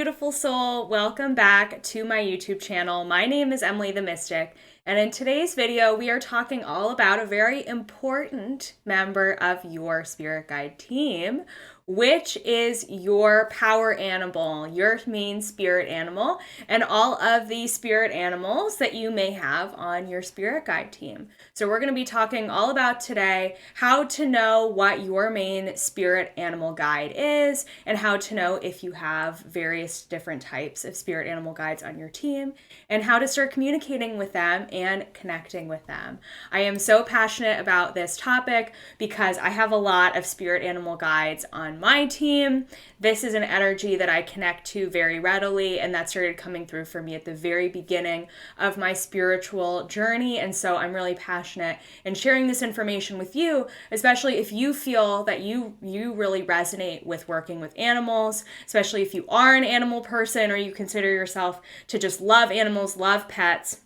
beautiful soul. Welcome back to my YouTube channel. My name is Emily the Mystic, and in today's video, we are talking all about a very important member of your spirit guide team, which is your power animal, your main spirit animal, and all of the spirit animals that you may have on your spirit guide team. So we're going to be talking all about today how to know what your main spirit animal guide is and how to know if you have various different types of spirit animal guides on your team and how to start communicating with them and connecting with them. I am so passionate about this topic because I have a lot of spirit animal guides on my team. This is an energy that I connect to very readily, and that started coming through for me at the very beginning of my spiritual journey. And so I'm really passionate in sharing this information with you, especially if you feel that you really resonate with working with animals, especially if you are an animal person or you consider yourself to just love animals, love pets,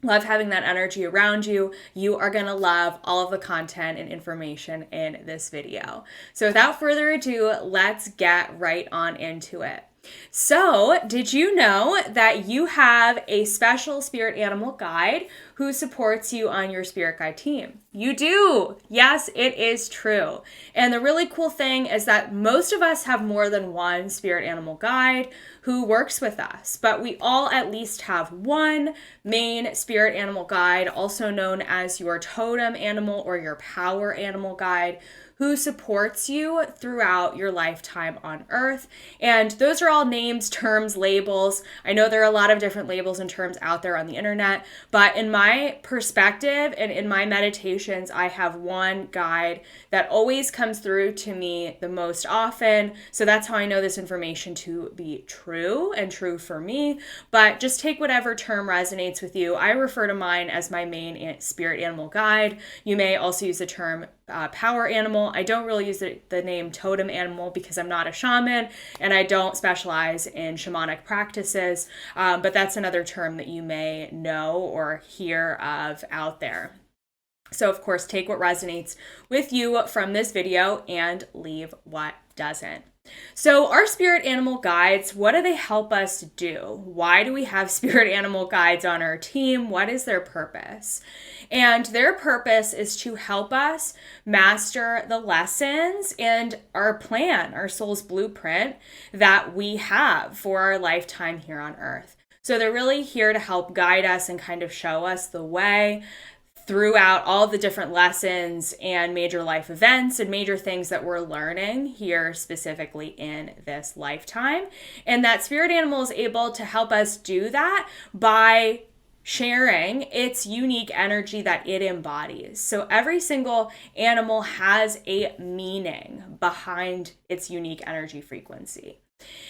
love having that energy around you. You are going to love all of the content and information in this video. So without further ado, let's get right on into it. So, did you know that you have a special spirit animal guide who supports you on your spirit guide team? You do. Yes, it is true. And the really cool thing is that most of us have more than one spirit animal guide who works with us, but we all at least have one main spirit animal guide, also known as your totem animal or your power animal guide, who supports you throughout your lifetime on Earth. And those are all names, terms, labels. I know there are a lot of different labels and terms out there on the internet, but in my perspective and in my meditations, I have one guide that always comes through to me the most often. So that's how I know this information to be true and true for me. But just take whatever term resonates with you. I refer to mine as my main spirit animal guide. You may also use the term power animal. I don't really use the name totem animal because I'm not a shaman and I don't specialize in shamanic practices, but that's another term that you may know or hear of out there. So of course, take what resonates with you from this video and leave what doesn't. So our spirit animal guides, what do they help us do? Why do we have spirit animal guides on our team? What is their purpose? And their purpose is to help us master the lessons and our plan, our soul's blueprint that we have for our lifetime here on Earth. So they're really here to help guide us and kind of show us the way throughout all the different lessons and major life events and major things that we're learning here specifically in this lifetime. And that spirit animal is able to help us do that by sharing its unique energy that it embodies. So every single animal has a meaning behind its unique energy frequency.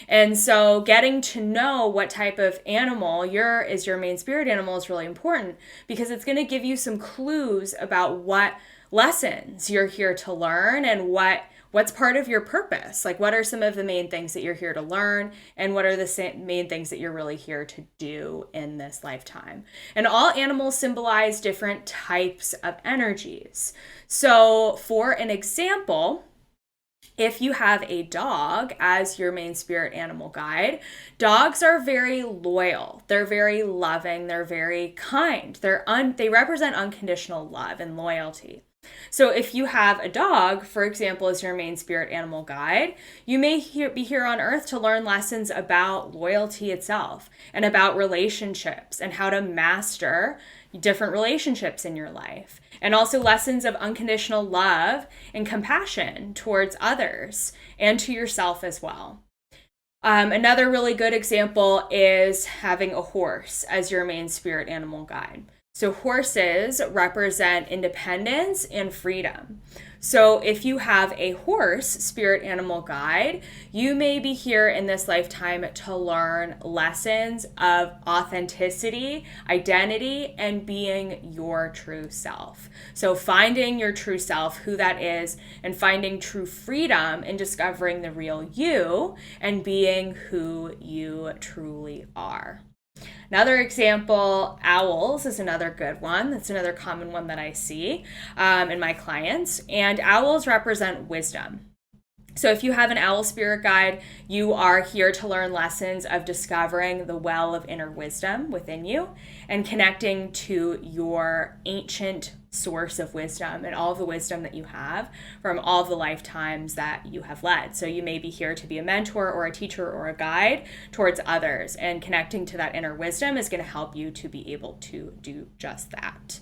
And so getting to know what type of animal is your main spirit animal is really important because it's going to give you some clues about what lessons you're here to learn and what's part of your purpose. Like what are some of the main things that you're here to learn and what are the main things that you're really here to do in this lifetime. And all animals symbolize different types of energies. So for an example, if you have a dog as your main spirit animal guide, dogs are very loyal. They're very loving. They're very kind. They represent unconditional love and loyalty. So if you have a dog, for example, as your main spirit animal guide, you may be here on Earth to learn lessons about loyalty itself and about relationships and how to master different relationships in your life, and also lessons of unconditional love and compassion towards others and to yourself as well. Another really good example is having a horse as your main spirit animal guide. So horses represent independence and freedom. So if you have a horse spirit animal guide, you may be here in this lifetime to learn lessons of authenticity, identity, and being your true self. So finding your true self, who that is, and finding true freedom in discovering the real you and being who you truly are. Another example, owls is another good one. That's another common one that I see in my clients. And owls represent wisdom. So if you have an owl spirit guide, you are here to learn lessons of discovering the well of inner wisdom within you and connecting to your ancient source of wisdom and all of the wisdom that you have from all of the lifetimes that you have led. So you may be here to be a mentor or a teacher or a guide towards others, and connecting to that inner wisdom is going to help you to be able to do just that.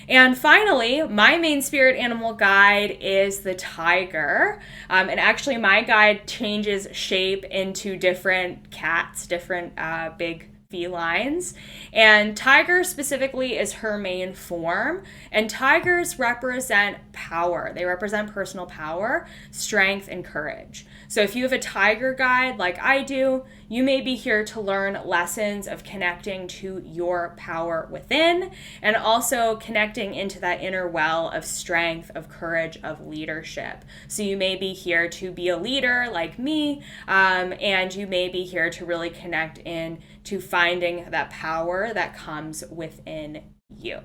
And finally, my main spirit animal guide is the tiger. And actually, my guide changes shape into different cats, different big felines. And tiger specifically is her main form. And tigers represent power. They represent personal power, strength, and courage. So if you have a tiger guide like I do, you may be here to learn lessons of connecting to your power within and also connecting into that inner well of strength, of courage, of leadership. So you may be here to be a leader like me, and you may be here to really connect in to finding that power that comes within you.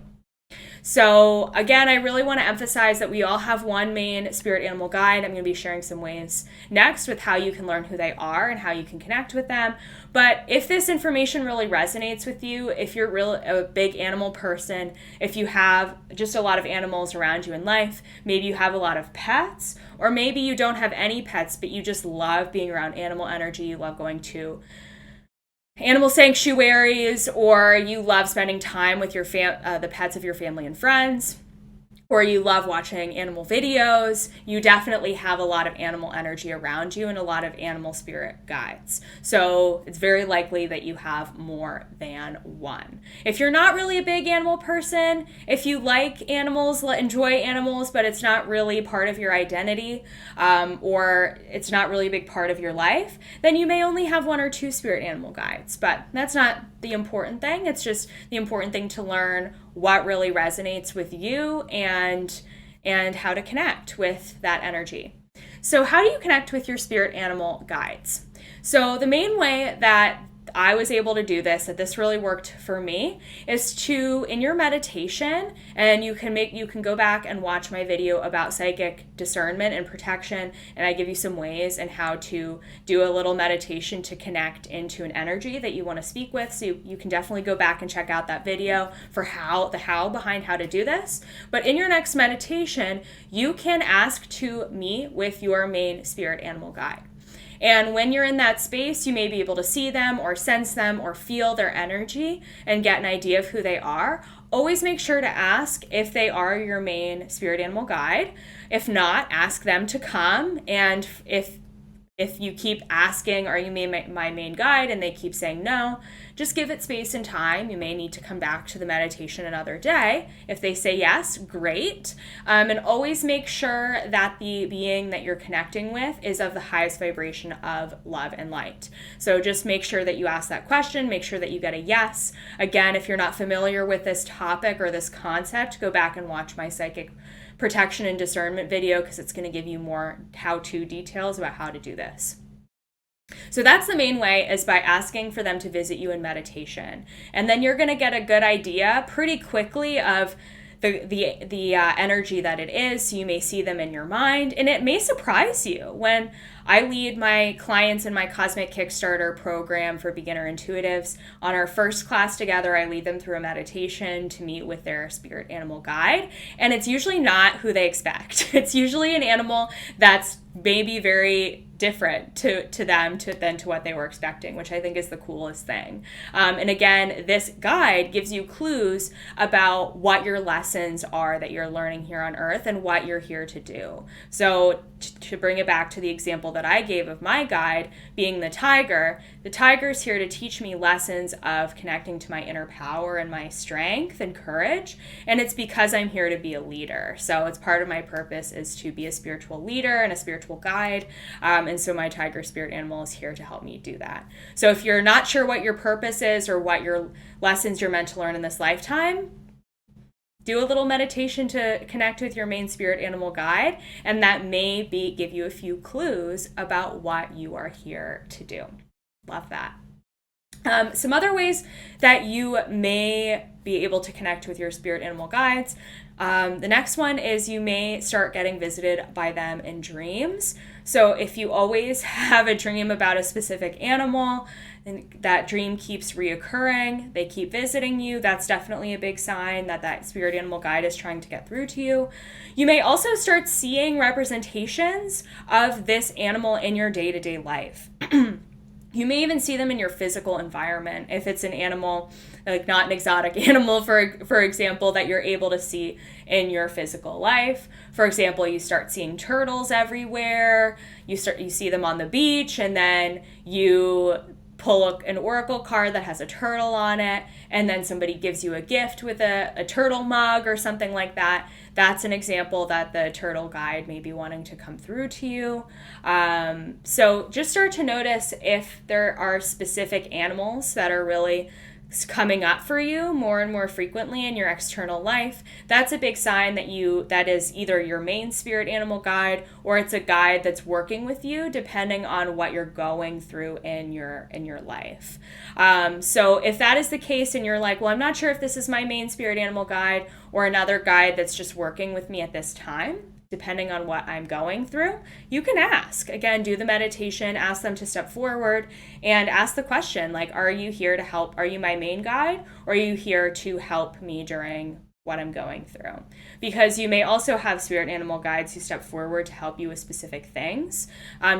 So again, I really want to emphasize that we all have one main spirit animal guide. I'm going to be sharing some ways next with how you can learn who they are and how you can connect with them. But if this information really resonates with you, if you're a big animal person, if you have just a lot of animals around you in life, maybe you have a lot of pets, or maybe you don't have any pets, but you just love being around animal energy, you love going to animal sanctuaries, or you love spending time with your the pets of your family and friends, or you love watching animal videos, you definitely have a lot of animal energy around you and a lot of animal spirit guides. So it's very likely that you have more than one. If you're not really a big animal person, if you like animals, enjoy animals, but it's not really part of your identity, or it's not really a big part of your life, then you may only have one or two spirit animal guides. But that's not the important thing. It's just the important thing to learn what really resonates with you and how to connect with that energy. So how do you connect with your spirit animal guides? So the main way that I was able to do this, that this really worked for me, is to, in your meditation, and you can go back and watch my video about psychic discernment and protection, and I give you some ways and how to do a little meditation to connect into an energy that you want to speak with. So you can definitely go back and check out that video for the how behind how to do this. But in your next meditation, you can ask to meet with your main spirit animal guide. And when you're in that space, you may be able to see them or sense them or feel their energy and get an idea of who they are. Always make sure to ask if they are your main spirit animal guide. If not, ask them to come. And if you keep asking, are you my main guide, and they keep saying no, just give it space and time. You may need to come back to the meditation another day. If they say yes, great. And always make sure that the being that you're connecting with is of the highest vibration of love and light. So just make sure that you ask that question, make sure that you get a yes. Again, if you're not familiar with this topic or this concept, go back and watch my psychic protection and discernment video, because it's going to give you more how-to details about how to do this. So that's the main way, is by asking for them to visit you in meditation. And then you're going to get a good idea pretty quickly of the energy that it is. So you may see them in your mind, and it may surprise you. When I lead my clients in my Cosmic Kickstarter program for beginner intuitives, on our first class together, I lead them through a meditation to meet with their spirit animal guide. And it's usually not who they expect. It's usually an animal that's maybe very different to them than to what they were expecting, which I think is the coolest thing. And again, this guide gives you clues about what your lessons are that you're learning here on Earth and what you're here to do. So to bring it back to the example that I gave of my guide being the tiger's here to teach me lessons of connecting to my inner power and my strength and courage. And it's because I'm here to be a leader. So it's part of my purpose is to be a spiritual leader and a spiritual guide. And so my tiger spirit animal is here to help me do that. So if you're not sure what your purpose is or what your lessons you're meant to learn in this lifetime, do a little meditation to connect with your main spirit animal guide, and that may give you a few clues about what you are here to do. Love that. Some other ways that you may be able to connect with your spirit animal guides The next one is you may start getting visited by them in dreams. So if you always have a dream about a specific animal and that dream keeps reoccurring, they keep visiting you, that's definitely a big sign that that spirit animal guide is trying to get through to you. You may also start seeing representations of this animal in your day-to-day life. You may even see them in your physical environment. If it's an animal, like not an exotic animal, for example, that you're able to see in your physical life. For example, you start seeing turtles everywhere. You see them on the beach, and then you pull an oracle card that has a turtle on it, and then somebody gives you a gift with a turtle mug or something like that. That's an example that the turtle guide may be wanting to come through to you. So just start to notice if there are specific animals that are really coming up for you more and more frequently in your external life. That's a big sign that is either your main spirit animal guide, or it's a guide that's working with you depending on what you're going through in your life. So if that is the case and you're like, well, I'm not sure if this is my main spirit animal guide or another guide that's just working with me at this time, depending on what I'm going through, you can ask. Again, do the meditation, ask them to step forward, and ask the question, like, are you here to help? Are you my main guide, or are you here to help me during what I'm going through? Because you may also have spirit animal guides who step forward to help you with specific things,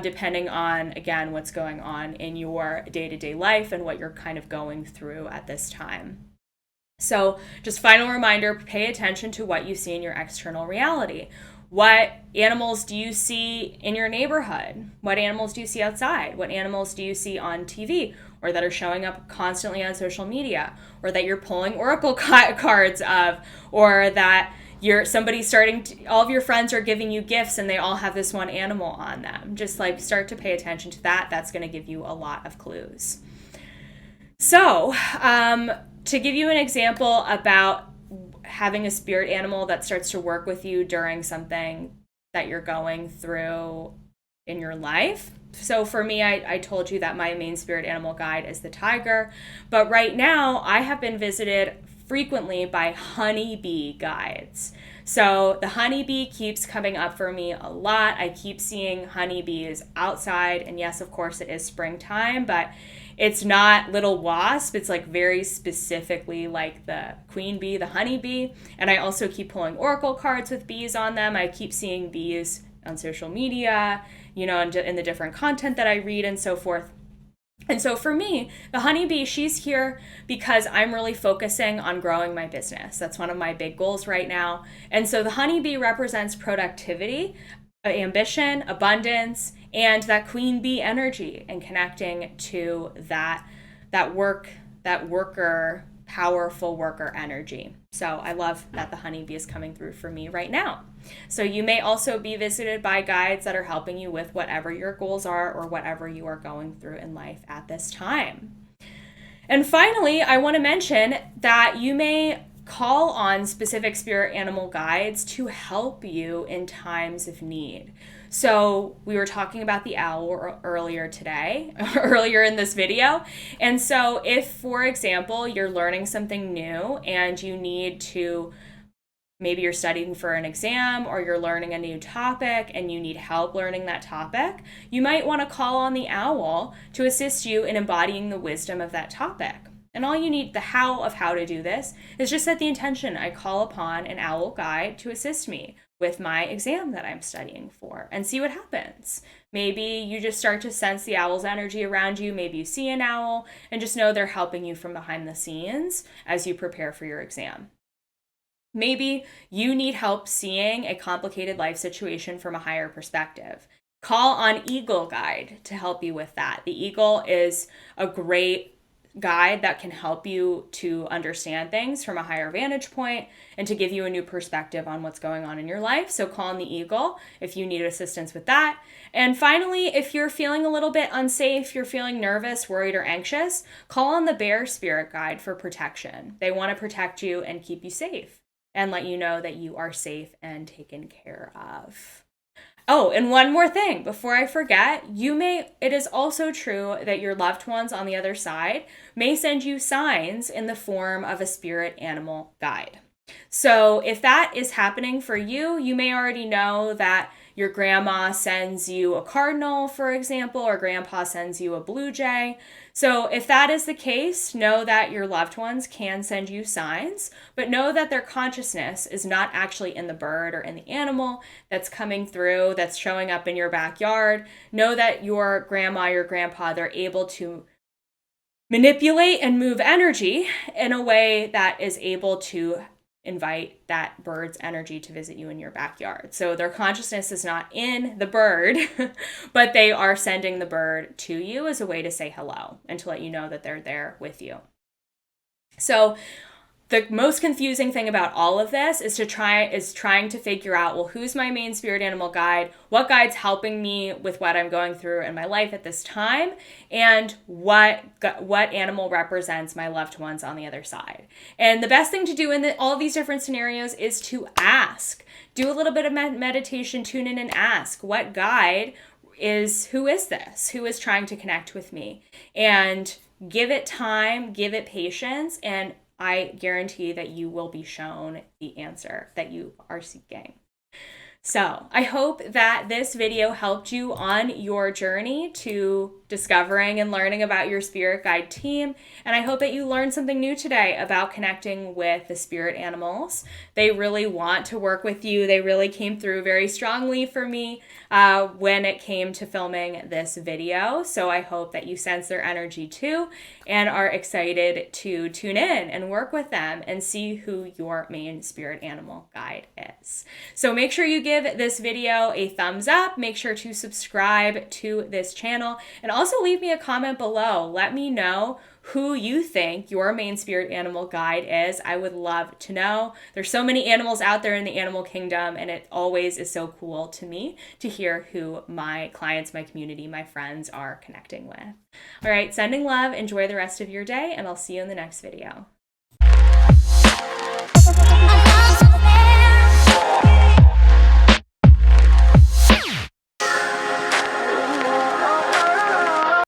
depending on, again, what's going on in your day-to-day life and what you're kind of going through at this time. So just final reminder, pay attention to what you see in your external reality. What animals do you see in your neighborhood? What animals do you see outside? What animals do you see on TV, or that are showing up constantly on social media, or that you're pulling oracle cards of, or that all of your friends are giving you gifts and they all have this one animal on them? Just like start to pay attention to that. That's going to give you a lot of clues. So, to give you an example about having a spirit animal that starts to work with you during something that you're going through in your life. So for me, I told you that my main spirit animal guide is the tiger, but right now I have been visited frequently by honeybee guides. So the honeybee keeps coming up for me a lot. I keep seeing honeybees outside, and yes, of course it is springtime, but it's not little wasp. It's like very specifically like the queen bee, the honeybee. And I also keep pulling oracle cards with bees on them. I keep seeing bees on social media, in the different content that I read and so forth. And so for me, the honeybee, she's here because I'm really focusing on growing my business. That's one of my big goals right now. And so the honeybee represents productivity, ambition, abundance, and that queen bee energy, and connecting to that worker, powerful worker energy. So I love that the honeybee is coming through for me right now. So you may also be visited by guides that are helping you with whatever your goals are or whatever you are going through in life at this time. And finally, I want to mention that you may call on specific spirit animal guides to help you in times of need. So we were talking about the owl earlier in this video. And so if, for example, you're learning something new and you need to, maybe you're studying for an exam or you're learning a new topic and you need help learning that topic, you might want to call on the owl to assist you in embodying the wisdom of that topic. And all you need, the how to do this, is just set the intention. I call upon an owl guide to assist me with my exam that I'm studying for, and see what happens. Maybe you just start to sense the owl's energy around you. Maybe you see an owl and just know they're helping you from behind the scenes as you prepare for your exam. Maybe you need help seeing a complicated life situation from a higher perspective. Call on Eagle Guide to help you with that. The eagle is a great guide that can help you to understand things from a higher vantage point and to give you a new perspective on what's going on in your life. So call on the eagle if you need assistance with that. And finally, if you're feeling a little bit unsafe, you're feeling nervous, worried, or anxious, call on the bear spirit guide for protection. They want to protect you and keep you safe and let you know that you are safe and taken care of. Oh, and one more thing before I forget, it is also true that your loved ones on the other side may send you signs in the form of a spirit animal guide. So if that is happening for you, you may already know that your grandma sends you a cardinal, for example, or grandpa sends you a blue jay. So if that is the case, know that your loved ones can send you signs, but know that their consciousness is not actually in the bird or in the animal that's coming through, that's showing up in your backyard. Know that your grandma, your grandpa, they're able to manipulate and move energy in a way that is able to invite that bird's energy to visit you in your backyard. So their consciousness is not in the bird, but they are sending the bird to you as a way to say hello and to let you know that they're there with you. So the most confusing thing about all of this is trying to figure out, well, who's my main spirit animal guide? What guide's helping me with what I'm going through in my life at this time? And what animal represents my loved ones on the other side? And the best thing to do in all of these different scenarios is to ask. Do a little bit of meditation, tune in and ask, what guide who is this? Who is trying to connect with me? And give it time, give it patience, and I guarantee that you will be shown the answer that you are seeking. So I hope that this video helped you on your journey to discovering and learning about your spirit guide team. And I hope that you learned something new today about connecting with the spirit animals. They really want to work with you. They really came through very strongly for me when it came to filming this video. So I hope that you sense their energy too and are excited to tune in and work with them and see who your main spirit animal guide is. So make sure you give this video a thumbs up. Make sure to subscribe to this channel and also leave me a comment below. Let me know who you think your main spirit animal guide is. I would love to know. There's so many animals out there in the animal kingdom, and it always is so cool to me to hear who my clients, my community, my friends are connecting with. All right, sending love. Enjoy the rest of your day, and I'll see you in the next video.